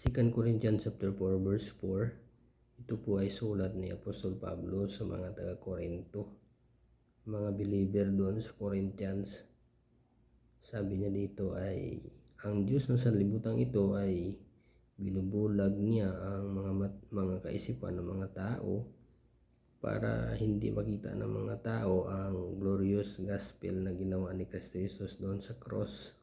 2 Corinthians chapter 4 verse 4. Ito po ay sulat ni Apostol Pablo sa mga taga-Corinto, mga believer doon sa Corinthians. Sabi niya dito ay ang Diyos ng sanlibutan ito ay binubulag niya ang mga kaisipan ng mga tao para hindi makita ng mga tao ang glorious gospel na ginawa ni Kristo Jesus doon sa cross.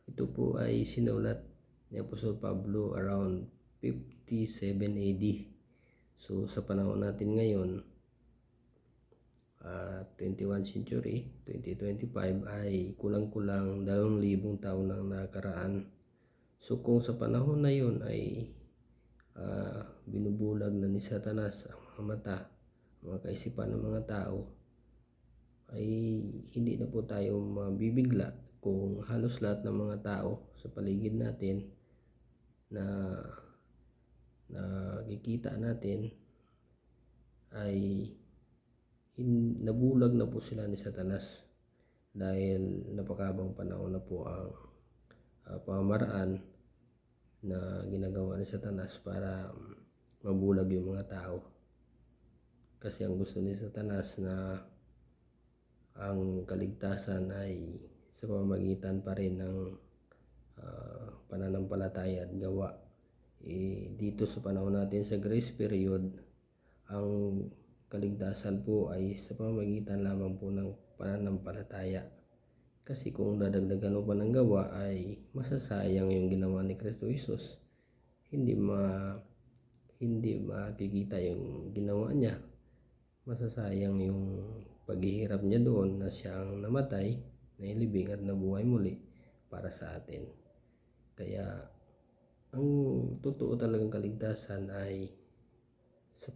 Ito po ay sinulat ni Apostol Pablo around 57 AD. So sa panahon natin ngayon, 21st century, 2025 ay kulang-kulang 2,000 taon nang nakaraan. So kung sa panahon na yun ay binubulag na ni Satanas ang mga mata, mga kaisipan ng mga tao, ay hindi na po tayo mabibigla kung halos lahat ng mga tao sa paligid natin na nakikita natin ay nabulag na po sila ni Satanas dahil napakabang panahon na po ang pamamaraan na ginagawa ni Satanas para mabulag yung mga tao. Kasi ang gusto ni Satanas na ang kaligtasan ay sa pamamagitan pa rin ng pananampalataya at gawa. Dito sa panahon natin sa grace period, ang kaligtasan po ay sa pamamagitan lamang po ng pananampalataya. Kasi kung dadagdagan mo pa ng gawa ay masasayang yung ginawa ni Kristo Jesus. Hindi makikita yung ginawa niya. Masasayang yung paghihirap niya doon na siyang namatay, nailibing at nabuhay muli para sa atin. Kaya ang totoo talagang kaligtasan ay sa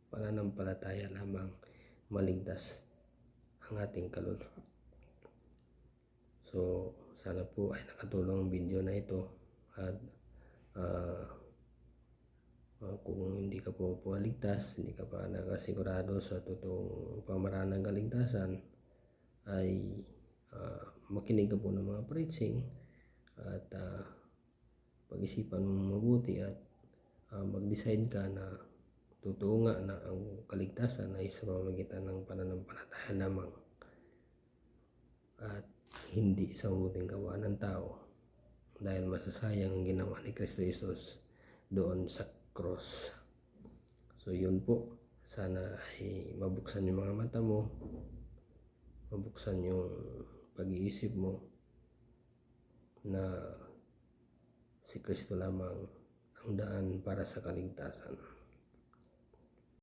pananampalataya lamang maligtas ang ating kaluluwa. So sana po ay nakatulong ang video na ito at kung hindi ka po ligtas, hindi ka pa nakasigurado sa totoong pamaraan ng kaligtasan, ay makinig ka po ng mga preaching at pag-isipan mo mabuti at mag-decide ka na totoo nga na ang kaligtasan ay sa pamamagitan ng pananampalataya lamang at hindi sa mabuting gawa ng tao, dahil masasayang ang ginawa ni Kristo Jesus doon sa cross. So yun po, sana ay mabuksan yung mga mata mo, mabuksan yung pag-iisip mo na si Kristo lamang ang daan para sa kaligtasan.